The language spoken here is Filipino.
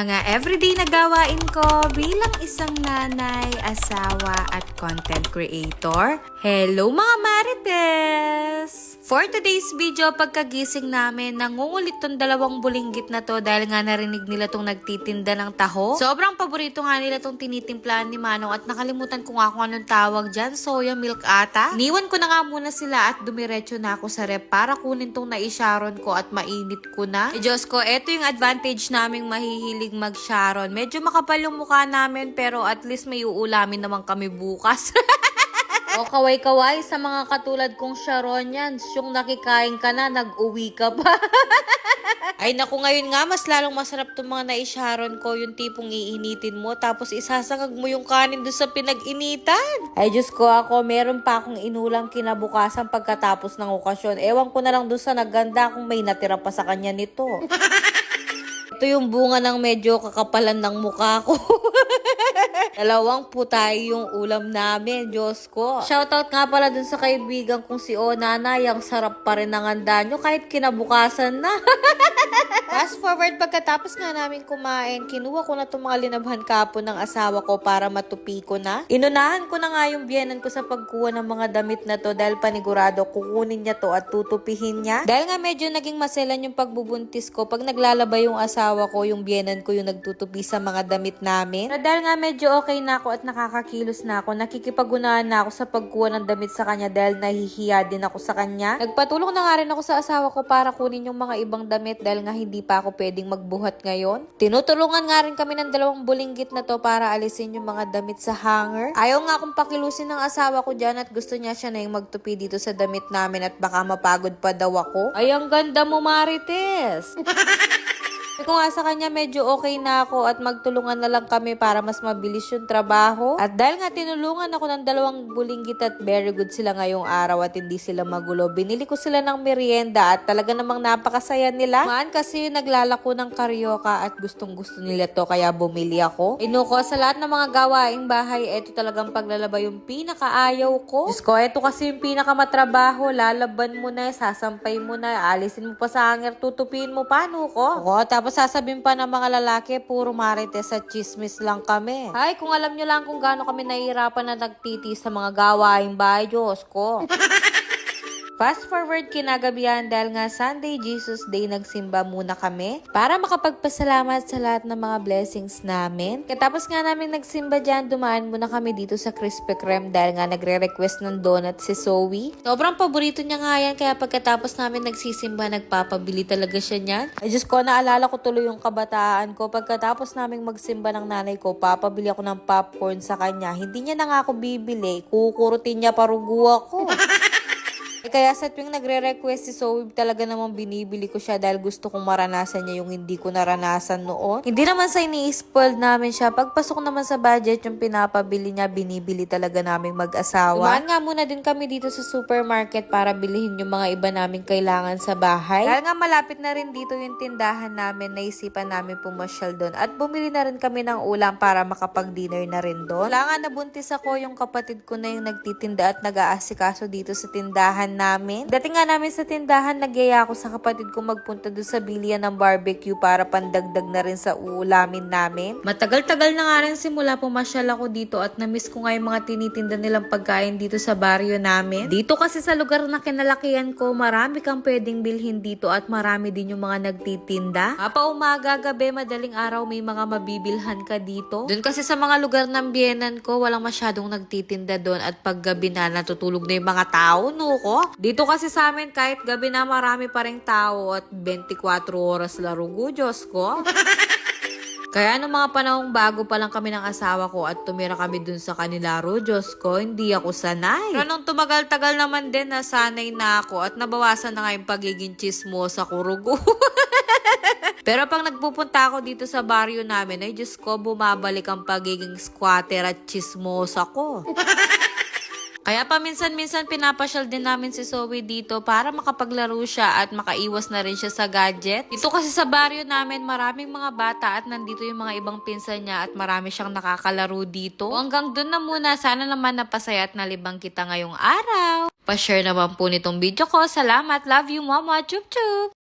mga everyday na gawain ko bilang isang nanay, asawa at content creator. Hello mga Marites! For today's video, pagkagising namin, nangungulit tong dalawang bulinggit na to dahil nga narinig nila tong nagtitinda ng taho. Sobrang paborito nga nila tong tinitimplahan ni Manong at nakalimutan ko nga kung anong tawag dyan, soya milk ata. Niwan ko na nga muna sila at dumiretso na ako sa rep para kunin tong naisharon ko at mainit ko na. Diyos ko, eto yung advantage naming mahihilig mag-sharon. Medyo makapal yung mukha namin pero at least may uulamin naman kami bukas. O kaway-kaway sa mga katulad kong Sharon yan. Yung nakikain ka na, nag-uwi ka pa. Ay naku, ngayon nga mas lalong masarap itong mga naisharon ko. Yung tipong iinitin mo tapos isasangag mo yung kanin doon sa pinag-initan. Ay Diyos ko, ako meron pa akong inulang kinabukasan pagkatapos ng okasyon. Ewan ko na lang doon sa naganda kung may natira pa sa kanya nito. Ito yung bunga ng medyo kakapalan ng mukha ko. Dalawang putay yung ulam namin, Diyos ko. Shoutout nga pala dun sa kaibigan kong si Nanay, ang sarap pa rin ng handa nyo kahit kinabukasan na. Fast forward, pagkatapos nga namin kumain, kinuha ko na itong mga linabhan kapon ng asawa ko para matupi ko na. Inunahan ko na nga yung biyenan ko sa pagkuha ng mga damit na to dahil panigurado kukunin niya to at tutupihin niya. Dahil nga medyo naging maselan yung pagbubuntis ko, pag naglalaba yung asawa ko, yung biyenan ko yung nagtutupi sa mga damit namin. Pero dahil nga medyo okay na ako at nakakakilos na ako, nakikipagunahan na ako sa pagkuha ng damit sa kanya dahil nahihiya din ako sa kanya. Nagpatulong na nga rin ako sa asawa ko para kunin yung mga ibang damit dahil nga hindi pa ako pwedeng magbuhat ngayon. Tinutulungan nga rin kami ng dalawang bulinggit na to para alisin yung mga damit sa hanger. Ayaw nga akong pakilusin ng asawa ko dyan at gusto niya siya na yung magtupi dito sa damit namin at baka mapagod pa daw ako. Ay, ang ganda mo, Marites! Kung nga sa kanya medyo okay na ako at magtulungan na lang kami para mas mabilis yung trabaho. At dahil nga tinulungan ako ng dalawang bulinggit at very good sila ngayong araw at hindi sila magulo, binili ko sila ng merienda at talaga namang napakasaya nila. Maan kasi yung naglalako ng karyoka at gustong gusto nila to kaya bumili ako. Inuko, sa lahat ng mga gawaing bahay, eto talagang paglalaba yung pinakaayaw ko. Diyos ko, eto kasi yung pinakamatrabaho. Lalaban mo na, sasampay mo na, alisin mo pa sa hanger, tutupin mo pa, nuko. O, tapos sasabihin pa ng mga lalaki, puro Marites at chismis lang kami. Ay, kung alam nyo lang kung gaano kami nahihirapan na nagtitis sa mga gawaing bahay, Diyos ko. Fast forward kinagabihan dahil nga Sunday Jesus Day, nagsimba muna kami para makapagpasalamat sa lahat ng mga blessings namin. Katapos nga namin nagsimba dyan, dumaan muna kami dito sa Krispy Kreme dahil nga nagre-request ng donut si Zoe. Sobrang paborito niya nga yan kaya pagkatapos namin nagsisimba, nagpapabili talaga siya niyan. Ay Diyos ko, naalala ko tuloy yung kabataan ko. Pagkatapos namin magsimba ng nanay ko, papabili ako ng popcorn sa kanya. Hindi niya na nga ako bibili, kukurutin niya parugo ako. Kaya sa tuwing nagre-request si Zoe, talaga namang binibili ko siya dahil gusto kong maranasan niya yung hindi ko naranasan noon. Hindi naman sa ini-spoiled namin siya. Pagpasok naman sa budget, yung pinapabili niya, binibili talaga naming mag-asawa. Dumaan nga muna din kami dito sa supermarket para bilihin yung mga iba naming kailangan sa bahay. Dahil nga malapit na rin dito yung tindahan namin, naisipan namin pumasyal doon. At bumili na rin kami ng ulam para makapag-dinner na rin doon. Wala nga, nabuntis ako, yung kapatid ko na yung nagtitinda at nag-aasikaso dito sa tindahan namin. Dating nga namin sa tindahan, nagyaya ako sa kapatid ko magpunta doon sa bilihan ng barbecue para pandagdag na rin sa uulamin namin. Matagal-tagal na nga rin simula pumasyal ako dito at namiss ko nga yung mga tinitinda nilang pagkain dito sa baryo namin. Dito kasi sa lugar na kinalakihan ko, marami kang pwedeng bilhin dito at marami din yung mga nagtitinda. Umaga, gabi, madaling araw may mga mabibilhan ka dito. Doon kasi sa mga lugar ng biyenan ko, walang masyadong nagtitinda doon at paggabi na natutulog na yung mga tao, nuko. Dito kasi sa amin, kahit gabi na marami pa ring tao at 24 oras larugo, Diyos ko. Kaya nung mga panahong bago pa lang kami ng asawa ko at tumira kami dun sa kanila, Diyos ko, hindi ako sanay. Pero nung tumagal-tagal naman din, nasanay na ako at nabawasan na nga yung pagiging chismosa ko, rugo. Pero pag nagpupunta ako dito sa baryo namin, ay Diyos ko, bumabalik ang pagiging squatter at chismosa ko. Kaya paminsan-minsan pinapasyal din namin si Zoe dito para makapaglaro siya at makaiwas na rin siya sa gadget. Dito kasi sa baryo namin maraming mga bata at nandito yung mga ibang pinsan niya at marami siyang nakakalaro dito. Hanggang dun na muna, sana naman napasaya at nalibang kita ngayong araw. Pa-share naman po nitong video ko. Salamat, love you mama, chup chup!